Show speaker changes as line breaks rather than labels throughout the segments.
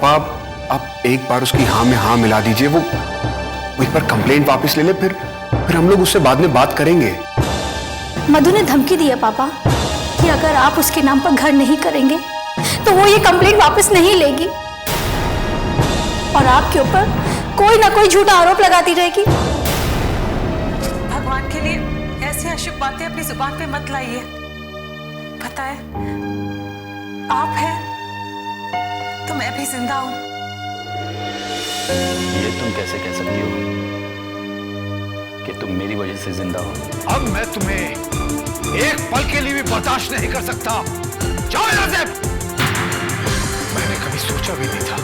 पापा आप एक बार उसकी हाँ में हाँ मिला दीजिए। वो एक बार कंप्लेंट वापस ले ले, फिर हम लोग उससे बाद में बात करेंगे।
मधु ने धमकी दी है पापा कि अगर आप उसके नाम पर घर नहीं करेंगे तो वो ये कंप्लेंट वापस नहीं लेगी और आपके ऊपर कोई ना कोई झूठा आरोप लगाती रहेगी।
भगवान के लिए ऐसी अशुभ बातें अपनी जुबान पे मत लाइए। पता है, आप हैं तो मैं भी जिंदा हूं।
ये तुम कैसे कह सकती हो कि तुम मेरी वजह से जिंदा हो?
अब मैं तुम्हें एक पल के लिए भी बर्दाश्त नहीं कर सकता। जाओ यहां से। मैंने कभी सोचा भी नहीं था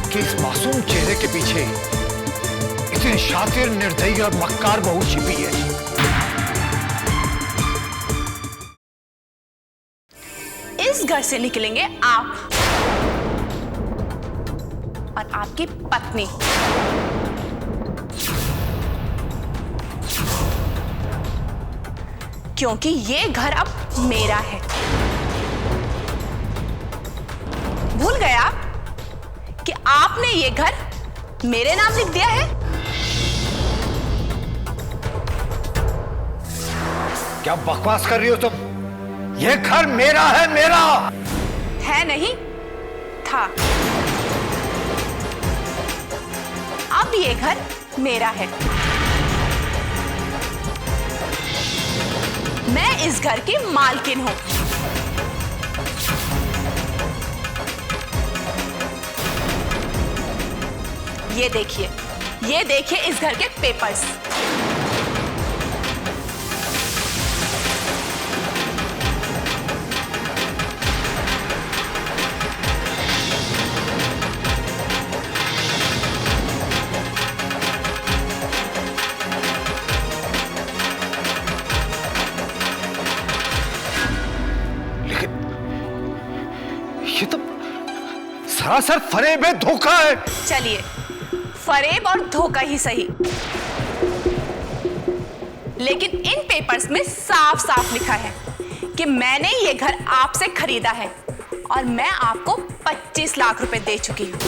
कि इस मासूम चेहरे के पीछे इतनी शातिर, निर्दयी और मक्कार बहू छिपी है।
इस घर से निकलेंगे आप और आपकी पत्नी। क्योंकि ये घर अब मेरा है। भूल गए आप कि आपने ये घर मेरे नाम लिख दिया है?
क्या बकवास कर रही हो तुम? ये घर मेरा है, मेरा
है नहीं, था। अब ये घर मेरा है। मैं इस घर की मालकिन हूं। ये देखिए इस घर के पेपर्स।
ये तो सरासर फरेब है, धोखा है।
चलिए, फरेब और धोखा ही सही, लेकिन इन पेपर्स में साफ साफ लिखा है कि मैंने ये घर आपसे खरीदा है और मैं आपको 25 लाख रुपए दे चुकी हूं।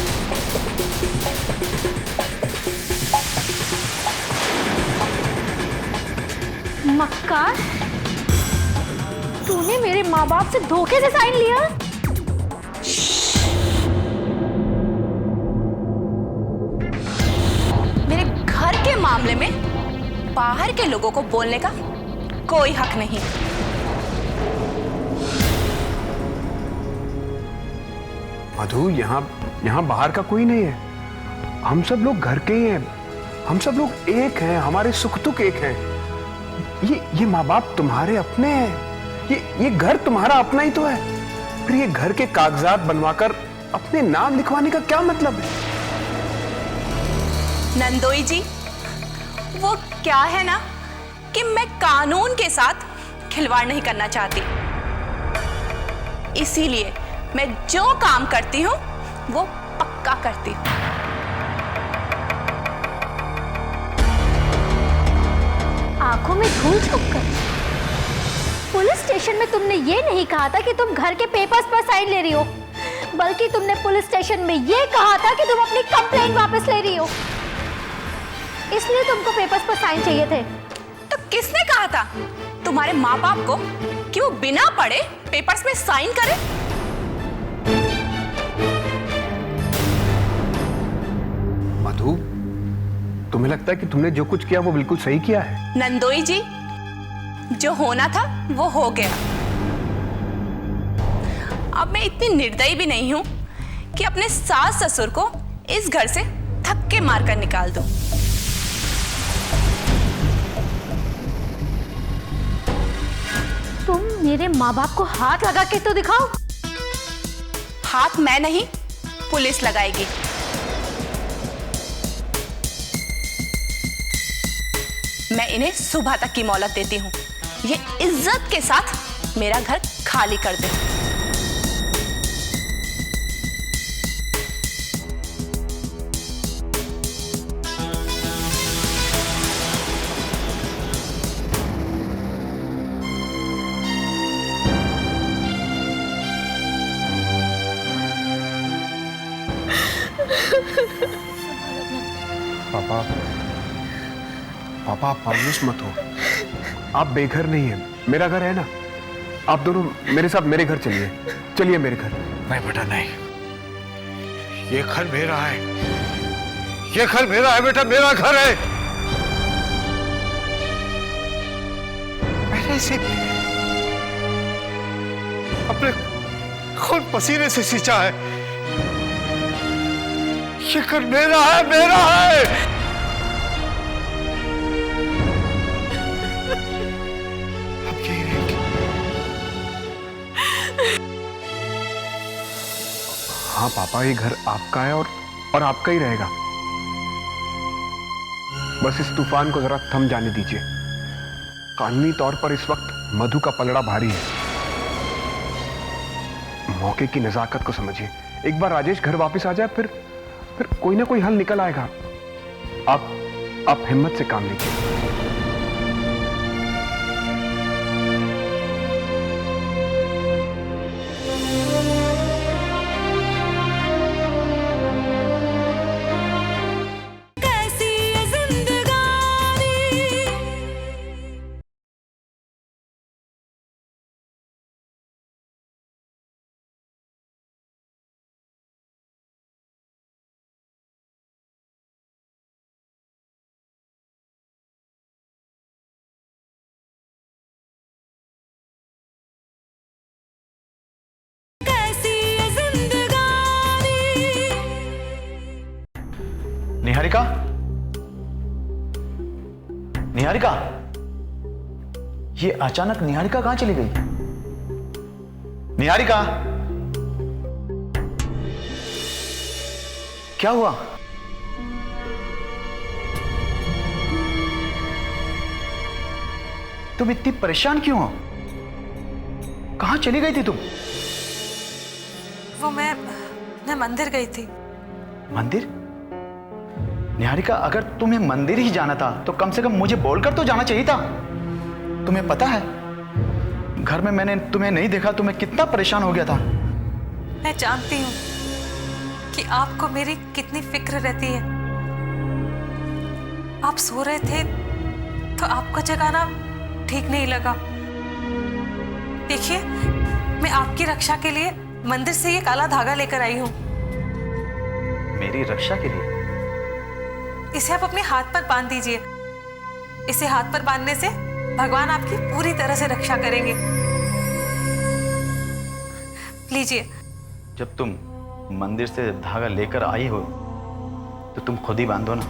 मक्कार, तूने मेरे माँ बाप से धोखे से साइन लिया?
मेरे घर के मामले में बाहर के लोगों को बोलने का कोई हक नहीं।
मधु, यहाँ बाहर का कोई नहीं है। हम सब लोग घर के ही हैं। हम सब लोग एक हैं, हमारे सुख दुख एक हैं। ये माँ बाप तुम्हारे अपने हैं। ये घर तुम्हारा अपना ही तो है। फिर ये घर के कागजात बनवाकर अपने नाम लिखवाने का क्या मतलब है?
नंदोई जी, वो क्या है ना कि मैं कानून के साथ खिलवाड़ नहीं करना चाहती। इसीलिए मैं जो काम करती हूं वो पक्का करती हूं।
आंखों में धूल झोंककर पुलिस स्टेशन में तुमने ये नहीं कहा था कि तुम घर के पेपर्स पर साइन ले रही हो, बल्कि तुमने पुलिस स्टेशन में ये कहा था कि तुम अपनी कंप्लेंट वापस ले रही हो। इसलिए तुमको पेपर्स पर साइन चाहिए थे।
तो किसने कहा था तुम्हारे माँ बाप को कि वो बिना पढ़े पेपर्स में साइन करें?
मधु, तुम्हें लगता है कि तुमने जो कुछ किया वो बिल्कुल सही किया है?
नंदोई जी, जो होना था वो हो गया। अब मैं इतनी निर्दयी भी नहीं हूं कि अपने सास ससुर को इस घर से धक्के मारकर निकाल दूं।
तुम मेरे माँ बाप को हाथ लगा के तो दिखाओ।
हाथ मैं नहीं, पुलिस लगाएगी। मैं इन्हें सुबह तक की मोहलत देती हूं। ये इज्जत के साथ मेरा घर खाली कर दे।
पापा, पापा आप मायूस मत हो। आप बेघर नहीं है, मेरा घर है ना। आप दोनों मेरे साथ मेरे घर चलिए, चलिए मेरे घर।
नहीं बेटा नहीं, ये घर मेरा है, ये घर मेरा है बेटा, मेरा घर है। मैंने इसे अपने खून पसीने से सींचा है। ये घर मेरा है, मेरा है। अब यही रहेंगे।
हाँ पापा, ये घर आपका है और आपका ही रहेगा। बस इस तूफान को जरा थम जाने दीजिए। कानूनी तौर पर इस वक्त मधु का पलड़ा भारी है। मौके की नजाकत को समझिए। एक बार राजेश घर वापस आ जाए, फिर कोई ना कोई हल निकल आएगा। आप हिम्मत से काम लीजिए।
निहारिका, निहारिका, ये अचानक निहारिका कहां चली गई? निहारिका, क्या हुआ? तुम इतनी परेशान क्यों हो? कहां चली गई थी तुम?
वो मैं मंदिर गई थी।
मंदिर? निहारिका, अगर तुम्हें मंदिर ही जाना था तो कम से कम मुझे बोलकर तो जाना चाहिए था। तुम्हें पता है घर में मैंने तुम्हें नहीं देखा तो मैं कितना परेशान हो गया था।
मैं जानती हूँ कि आपको मेरी कितनी फिक्र रहती है। आप सो रहे थे तो आपको जगाना ठीक नहीं लगा। देखिए, मैं आपकी रक्षा के लिए मंदिर से ये काला धागा लेकर आई हूँ।
मेरी रक्षा के लिए?
इसे आप अपने हाथ पर बांध दीजिए। इसे हाथ पर बांधने से भगवान आपकी पूरी तरह से रक्षा करेंगे। लीजिए।
जब तुम मंदिर से धागा लेकर आई हो तो तुम खुद ही बांधो ना।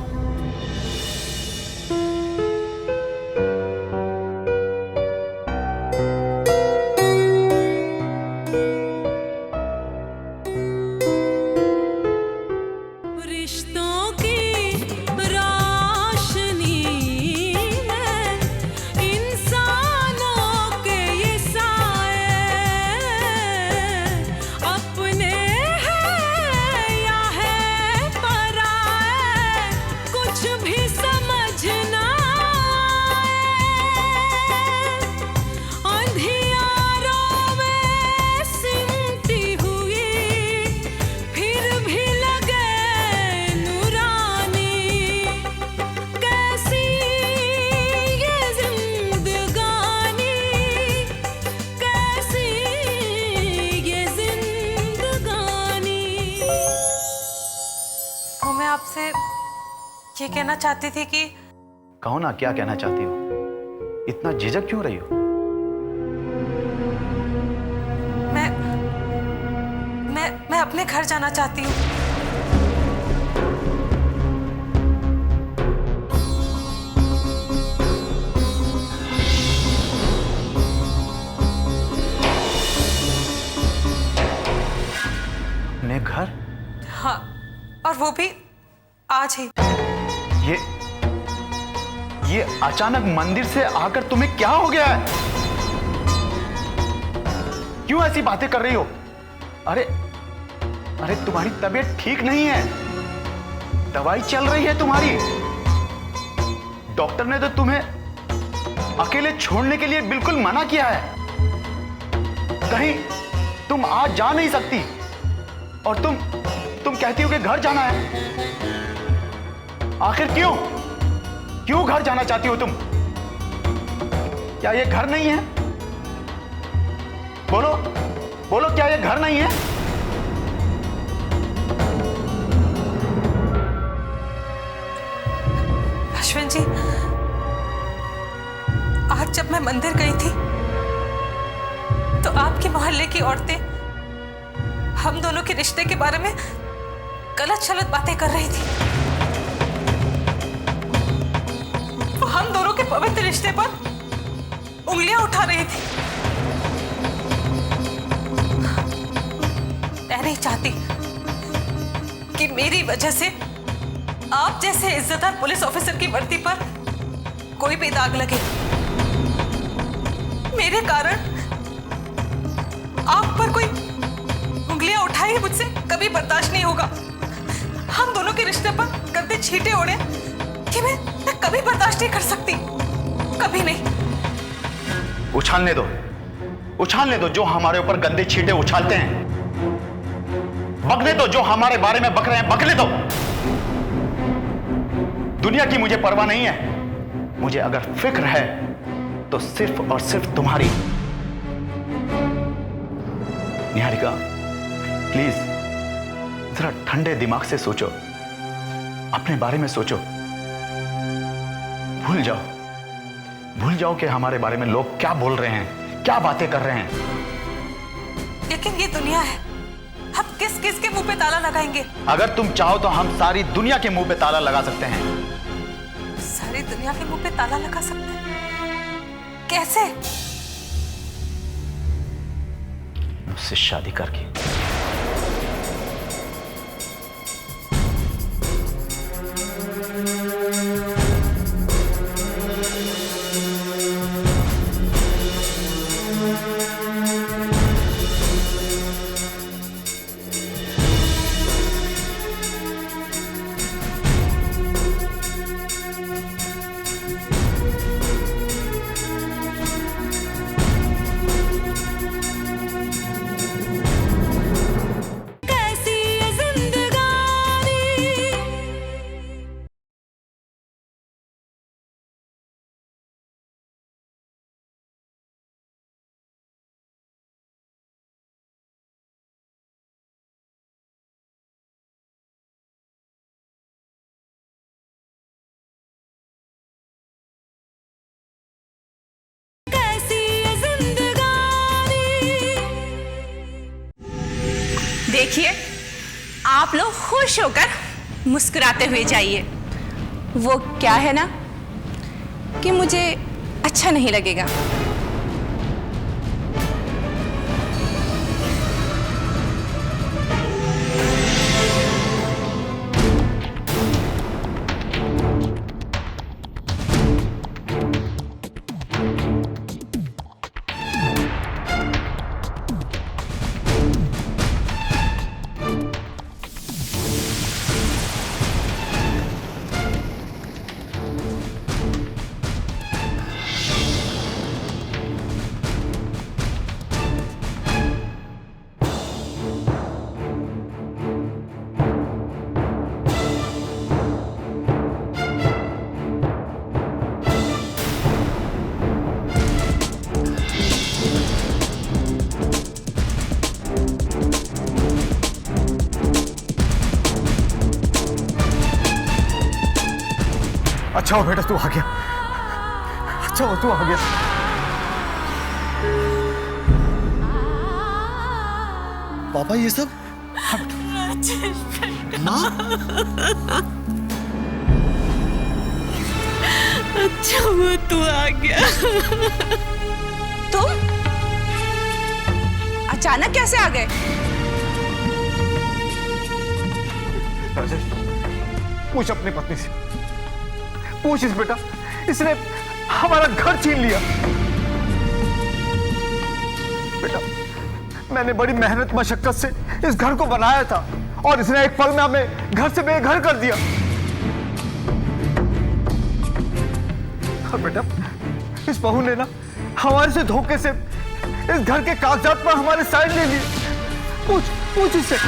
आपसे ये कहना चाहती थी कि
कहो ना, क्या कहना चाहती हो? इतना झिझक क्यों रही हो?
मैं अपने घर जाना चाहती हूँ।
अपने घर?
हाँ, और वो भी आज ही।
ये अचानक मंदिर से आकर तुम्हें क्या हो गया है? क्यों ऐसी बातें कर रही हो? अरे तुम्हारी तबीयत ठीक नहीं है। दवाई चल रही है तुम्हारी। डॉक्टर ने तो तुम्हें अकेले छोड़ने के लिए बिल्कुल मना किया है। कहीं तुम आज जा नहीं सकती और तुम तुम कहती हो कि घर जाना है। आखिर क्यों क्यों घर जाना चाहती हो तुम? क्या ये घर नहीं है? बोलो बोलो, क्या ये घर नहीं है?
अश्विन जी, आज जब मैं मंदिर गई थी तो आपके मोहल्ले की औरतें हम दोनों के रिश्ते के बारे में गलत सलत बातें कर रही थी। वो हम दोनों के पवित्र रिश्ते पर उंगलियां उठा रही थी। मैं नहीं चाहती कि मेरी वजह से आप जैसे इज्जतदार पुलिस ऑफिसर की वर्दी पर कोई भी दाग लगे। मेरे कारण आप पर कोई उंगलियां उठाई मुझसे कभी बर्दाश्त नहीं होगा। हम दोनों के रिश्ते पर गंदे छींटे ओढ़े कि मैं कभी बर्दाश्त नहीं कर सकती, कभी नहीं।
उछालने दो जो हमारे ऊपर गंदे छींटे उछालते हैं। बकने दो जो हमारे बारे में बक रहे हैं, बकने दो। दुनिया की मुझे परवाह नहीं है। मुझे अगर फिक्र है तो सिर्फ और सिर्फ तुम्हारी। निहारिका, प्लीज जरा ठंडे दिमाग से सोचो, अपने बारे में सोचो। भूल जाओ कि हमारे बारे में लोग क्या बोल रहे हैं, क्या बातें कर रहे हैं।
लेकिन ये दुनिया है, हम किस किस के मुंह पे ताला लगाएंगे?
अगर तुम चाहो तो हम सारी दुनिया के मुंह पे ताला लगा सकते हैं।
सारी दुनिया के मुंह पे ताला लगा सकते हैं? कैसे?
मुझसे शादी करके।
देखिए, आप लोग खुश होकर मुस्कुराते हुए जाइए। वो क्या है ना कि मुझे अच्छा नहीं लगेगा।
अच्छा हो बेटा तू आ गया, अच्छा हो तू आ गया। पापा ये सब माँ?
अच्छा वो तू आ गया। तुम अचानक कैसे आ गए?
राजेश, पूछ अपनी पत्नी से, पूछ इस बेटा, इसने हमारा घर छीन लिया। बेटा मैंने बड़ी मेहनत मशक्कत से इस घर को बनाया था और इसने एक पल में हमें घर से बेघर कर दिया। और बेटा इस बहू ने ना हमारे से धोखे से इस घर के कागजात पर हमारे साइन ले लिए। पूछ इससे।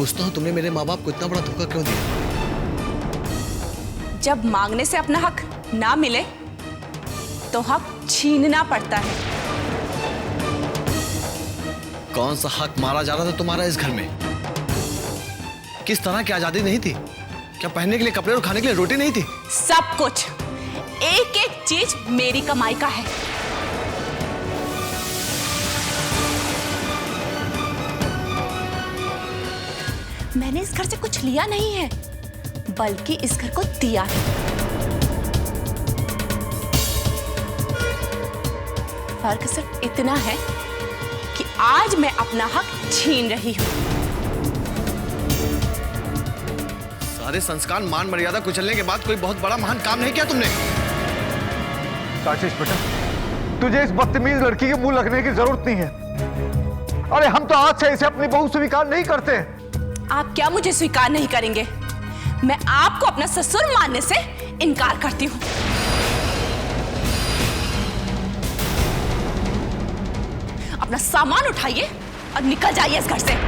पूछता हूँ, तुमने मेरे माँ बाप को इतना बड़ा धोखा क्यों दिया?
जब मांगने से अपना हक ना मिले तो हक छीनना पड़ता है।
कौन सा हक मारा जा रहा था तुम्हारा इस घर में? किस तरह की आजादी नहीं थी? क्या पहनने के लिए कपड़े और खाने के लिए रोटी नहीं थी?
सब कुछ, एक एक चीज मेरी कमाई का है। मैंने इस घर से कुछ लिया नहीं है, बल्कि इस घर को दिया है। फर्क सिर्फ इतना है कि आज मैं अपना हक छीन रही हूं।
सारे संस्कार मान मर्यादा कुचलने के बाद कोई बहुत बड़ा महान काम नहीं किया तुमने।
आशीष बेटा, तुझे इस बदतमीज लड़की के मुंह लगने की जरूरत नहीं है। अरे हम तो आज से इसे अपनी बहू स्वीकार नहीं करते।
आप क्या मुझे स्वीकार नहीं करेंगे? मैं आपको अपना ससुर मानने से इनकार करती हूं। अपना सामान उठाइए और निकल जाइए इस घर से।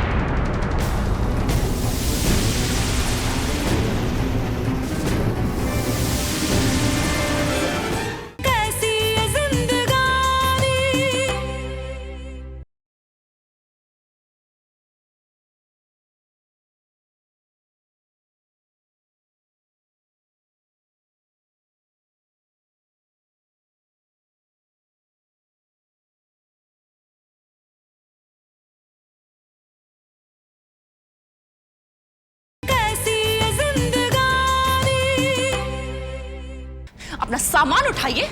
अपना सामान उठाइए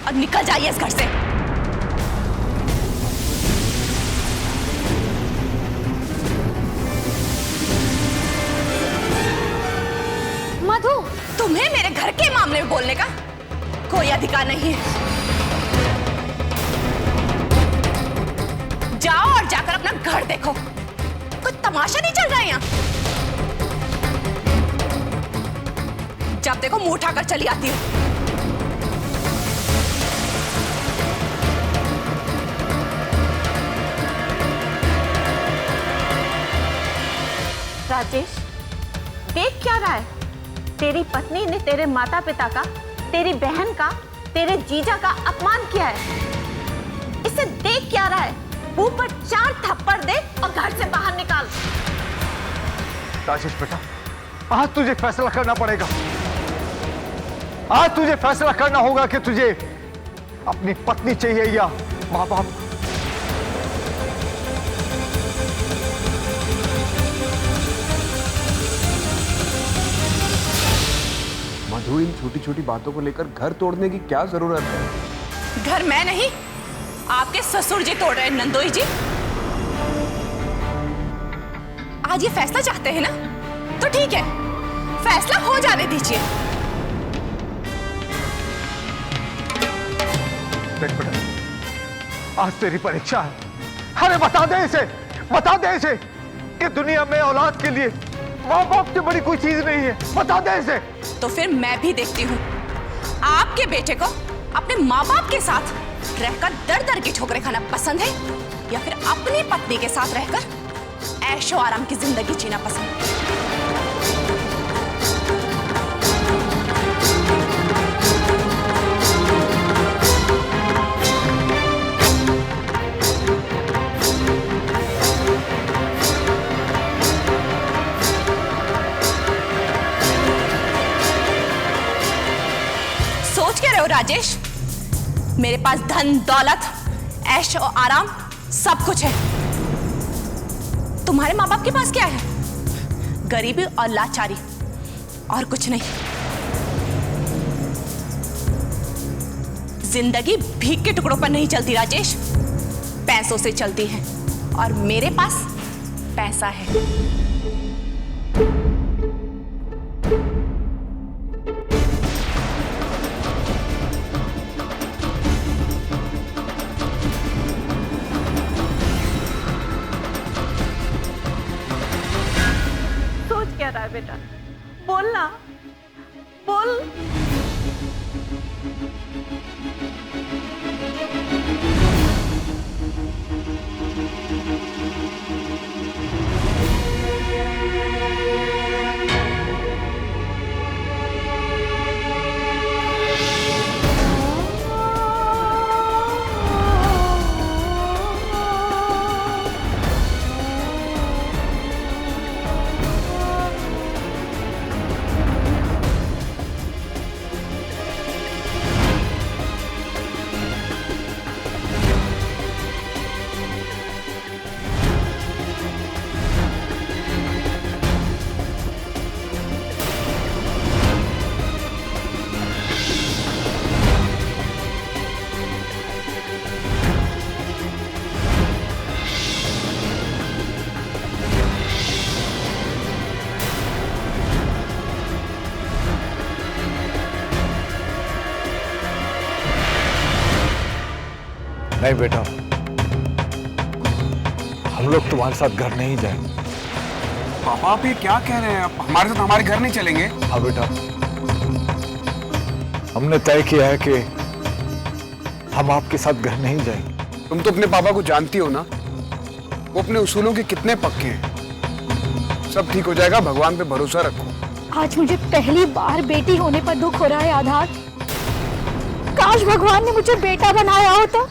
और निकल जाइए इस घर से।
मधु,
तुम्हें मेरे घर के मामले में बोलने का कोई अधिकार नहीं है। जाओ और जाकर अपना घर देखो। कोई तमाशा नहीं चल रहा है यहाँ। जब देखो मुंह उठाकर चली आती है।
राजेश, देख क्या रहा है? तेरी पत्नी ने तेरे माता पिता का, तेरी बहन का, तेरे जीजा का अपमान किया है। इसे देख क्या रहा है? मुंह पर 4 थप्पड़ दे और घर से बाहर निकाल।
आशीष बेटा, आज तुझे फैसला करना पड़ेगा। आज तुझे फैसला करना होगा कि तुझे अपनी पत्नी चाहिए या माँ बाप।
मधु, इन छोटी छोटी बातों को लेकर घर तोड़ने की क्या जरूरत है?
घर मैं नहीं, आपके ससुर जी तोड़ रहे हैं। नंदोई जी, आज ये फैसला चाहते हैं ना, तो ठीक है, फैसला हो जाने दीजिए।
देख बेटा, आज तेरी परीक्षा है। अरे बता दे इसे कि दुनिया में औलाद के लिए माँ बाप से बड़ी कोई चीज नहीं है। बता दे इसे।
तो फिर मैं भी देखती हूँ आपके बेटे को अपने माँ बाप के साथ रहकर दर दर की ठोकरें खाना पसंद है या फिर अपनी पत्नी के साथ रहकर ऐशो आराम की जिंदगी जीना पसंद है। सोच क्या रहे हो राजेश? मेरे पास धन दौलत ऐश और आराम सब कुछ है। तुम्हारे माँ बाप के पास क्या है? गरीबी और लाचारी, और कुछ नहीं। जिंदगी भीख के टुकड़ों पर नहीं चलती राजेश, पैसों से चलती है, और मेरे पास पैसा है।
क्या रहा है बेटा? बोलना, बोल।
नहीं बेटा, हम लोग तुम्हारे साथ घर नहीं जाएंगे।
पापा आप ये क्या कह रहे हैं? आप हमारे साथ हमारे घर नहीं चलेंगे?
हाँ बेटा, हमने तय किया है कि हम आपके साथ घर नहीं जाएंगे।
तुम तो अपने पापा को जानती हो ना, वो अपने उसूलों के कितने पक्के हैं। सब ठीक हो जाएगा, भगवान पे भरोसा रखो।
आज मुझे पहली बार बेटी होने पर दुख हो रहा है आधार। काश भगवान ने मुझे बेटा बनाया होता।